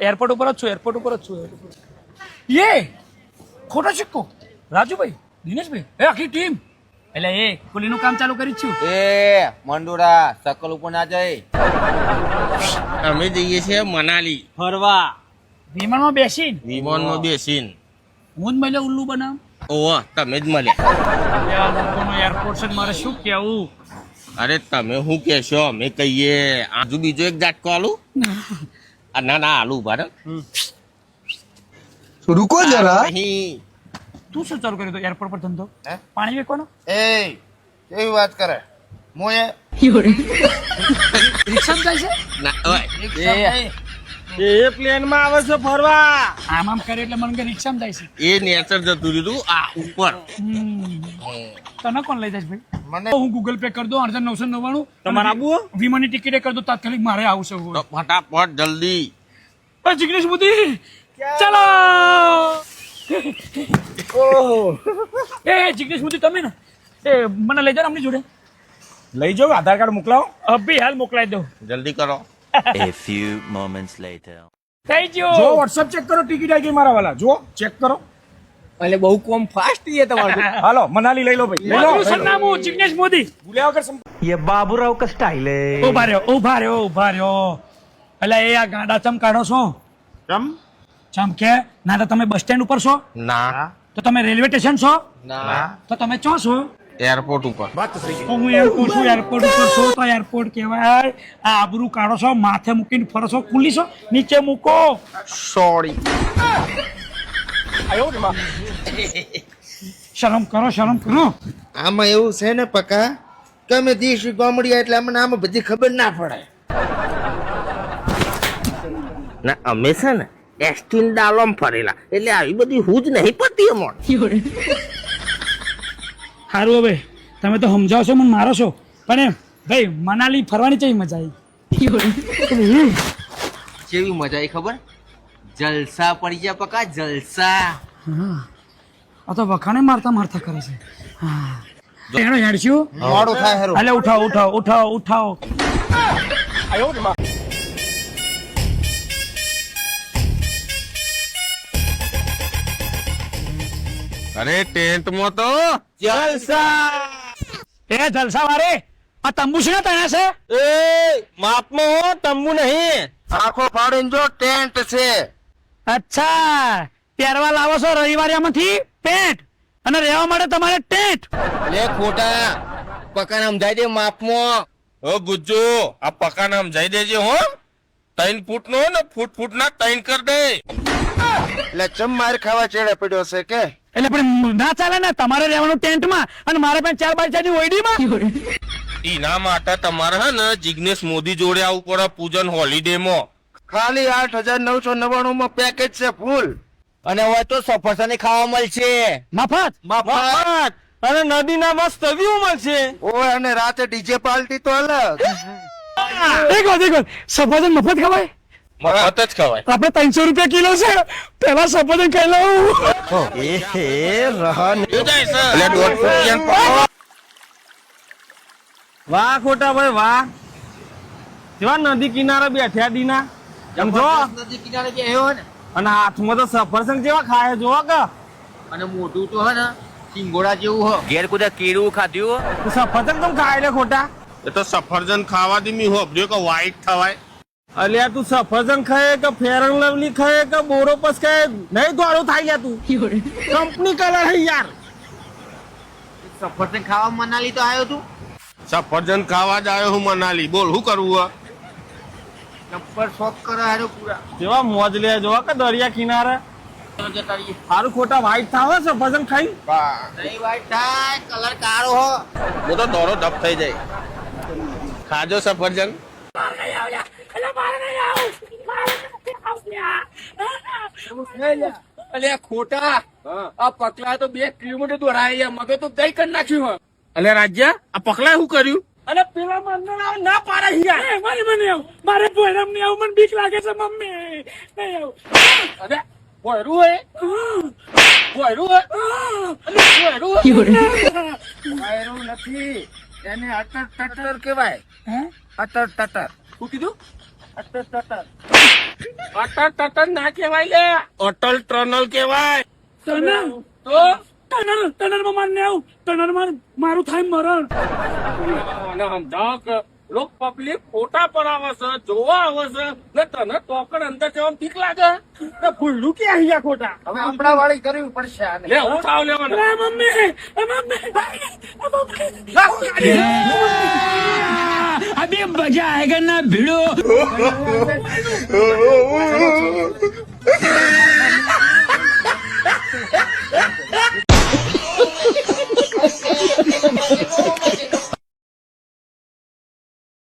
Airport ઉપર જ છું. ये ખોટો સિક્કો રાજુભાઈ દિનેશભાઈ આખી ટીમ એટલે એ કુલીનું કામ ચાલુ કરી છું. એ મંડુરા સકલ ઉપર ના જાય. અમે જઈએ છીએ મનાલી ફરવા. વિમાનમાં બેસીને વિમાનમાં બેસીને. હું જ મળ્યો ઉલ્લુ બનાવ. ઓહ તમે જ મળ્યા. એરપોર્ટ છે મારે શું કેવું. અરે તમે શું કહેશો અમે કહીએ. આજુ બીજો એક ઝાટકો આલું. ના આલુ ભારે रुको जरा. નહીં. તું શું ચાલુ કર્યું હતું એરપોર્ટ પર ધંધો હે? પાણી વેચવાનો એ કેવી વાત કરે હું એ રિક્ષા જાય છે ના ઓય. એ પ્લેન માં આવે છે ફરવા. આમ આમ કરે એટલે મને કે રિક્ષામાં જાય છે. એ નેચર જતું રહ્યું આ ઉપર. તને કોણ લઈ જાય ભાઈ. મને હું ગૂગલ પે કરી દઉં 8,999. તમારે આબુ વિમાનની ટિકિટ કરી દઉં તાત્કાલિક મારે આવશે. તો ફટાફટ જલ્દી. જિગ્નેશ મોદી ચાલો. એ જિગ્નેશ મોદી તમે ને એ મને લઈ જાઓ અમની જોડે. લઈ જાઓ આધાર કાર્ડ મોકલાવો. અભી હાલ મોકલાઈ દો. જલ્દી કરો. A few moments later. થઈ જો ગયો. વોટ્સઅપ ચેક કરો ટિકિટ આવી ગઈ મારા વાલા. જો ચેક કરો. એટલે બહુ કોમ ફાસ્ટ છે તમારું. હાલો મનાલી લઈ લો ભાઈ. લઈ લો. મારું સરનામું જિગ્નેશ મોદી. ભૂલ્યા વગર ये बाबूराव का स्टाइल है. ઉભા રહ્યો. એટલે એ આ ગાડા ચમ કાઢો છો. ચમ કે ના તો તમે બસ સ્ટેન્ડ ઉપર છો, ના તો તમે રેલવે સ્ટેશન છો, ના તો તમે ચો છો. એરપોર્ટ ઉપર. તો હું એમ કહું છું એરપોર્ટ ઉપર છો તો એરપોર્ટ કહેવાય. આ આબરૂ કાઢો છો, માથે મૂકીને ફરો છો, ખુલ્લી છો, નીચે મૂકો. સોરી. શરમ કરો. આમાં એવું છે ને પકા કે અમે દેશી ગામડિયા એટલે અમને આમાં બધી ખબર ના પડે. ના અમે છે ને એસ્ટીન ડાલોમ ફરેલા એટલે આવી બધી હું જ નહીં પડતી અમોન. સારું હવે તમે તો સમજાવો છો, મને મારો છો, પણ એમ ભાઈ મનાલી ફરવાની કેવી મજા આવી. કેવી મજા આવી ખબર? જલસા પડી ગયા પકા, જલસા. આ તો વખાણે મારતા કરે છે. એનો હેડશું મોડું થાય હેરું. એટલે ઉઠાવો. અરે ટેન્ટમાં તો જલસા. એ જલસા વારે આ તંબુ છે ને તને છે. એ માપમાં હો તંબુ નહીં. આંખો ફાડીને જો ટેન્ટ છે. અચ્છા પહેરવા લાવો છો રવિવારે આમાંથી પેન્ટ અને રહેવા માટે તમારે ટેન્ટ. લે ખોટા પકા સમજાય દે માપમાં. ઓ ગુજ્જુ આ પકા નામ જઈ દેજે હો. 3 ફૂટ નો ને ફૂટ ના 3 કર દે. એટલે ચમ માર ખાવા ચેડે પડ્યો છે કે એટલે પણ ના ચાલે ને તમારે રહેવાનું ટેન્ટમાં અને મારે પણ 4x4 ની ઓયડીમાં. એના માટે તમારે હે ને જિગ્નેશ મોદી જોડે આવવું પડે પૂજન હોલિડે માં. ખાલી 8,999 માં પેકેજ છે ફૂલ. અને હોય તો સફરસન ખાવા મળશે મફત. મફત. અને નદીના મસ્ત વ્યૂ મળશે. ઓય અને રાતે ડીજે પાર્ટી તો અલગ. દેખો સફરજન મફત ખવાય. મફત જ ખવાય. આપણે 300 રૂપિયા કિલો છે. પેલા સફરજન ખાઈ લઉં. એટલે 1.5 રૂપિયા પાડો. વાહ ખોટા ભાઈ વાહ. જેવા નદી કિનારે બેઠ્યા દીના એમ જો. નદી કિનારે બેહ્યો ને અને હાથમાં તો સફરજન જેવા ખાય જોવા કે. અને મોઢું તો હે ને સિંગોડા જેવું હ. ઘેર કુદા કેળું ખાધ્યું. તું સફરજન કેમ ખાય લે ખોટા. એ તો સફરજન ખાવાથી મી હોબ્યો કે વ્હાઈટ થવાય. અલ્યા તું સફરજન ખાય કે ફેર એન્ડ લવલી ખાય કે બોરોપસ ખાય નહીં દોડો થાય લ્યા તું. કંપની કલર હે યાર. સફરજન ખાવા મનાલી તો આવ્યો તું. સફરજન ખાવા જ આવ્યો હું મનાલી. બોલ શું કરવું? નંબર શોખ કરે હારો પૂરા. જેવા મોજ લે જોવા કે દરિયા કિનારે. સારું ખોટા વ્હાઈટ થાવ સફરજન ખાઈ. નહીં વાઈટ થાય કલર કાળો હો. હું તો દોરો ધપ થઈ જાય. ખાજો સફરજન. અલે ખોટા આ પકલા તો 2 કિલોમીટર દોડાય મગે તો દઈ કરી નાખ્યું. એટલે રાજ્ય આ પકલાય શું કર્યું? અને પેલા મંદિર ના પાડે હિયા. મને આવ મારે પોયરામ નહીં આવું. મને બીક લાગે છે મમ્મી. નહીં આવું. અરે ભોયરું હે ભોયરું હે અલે ભોયરું ભોયરું નથી એને અટર ટટર કહેવાય. હે અટર ટટર. શું કીધું? અટલ ના કહેવાય લે, અટલ ટનલ કહેવાય. ટનલ તો ટનલમાં મારને આવું ટનલમાં મારું થાય મરણ. અને સમજાવો કે લોક પબ્લિક ફોટા પર આવે છે, જોવા આવે છે, ને તને તોકડ અંદર જવામાં બીક લાગે. ને ભૂલું કે અહીંયા ખોટા હવે આપણા વાળી કરવી પડશે આને. લે હું થાવ લેવાનું. એ મમ્મી અભી મજા આયેગા ના ભીડો.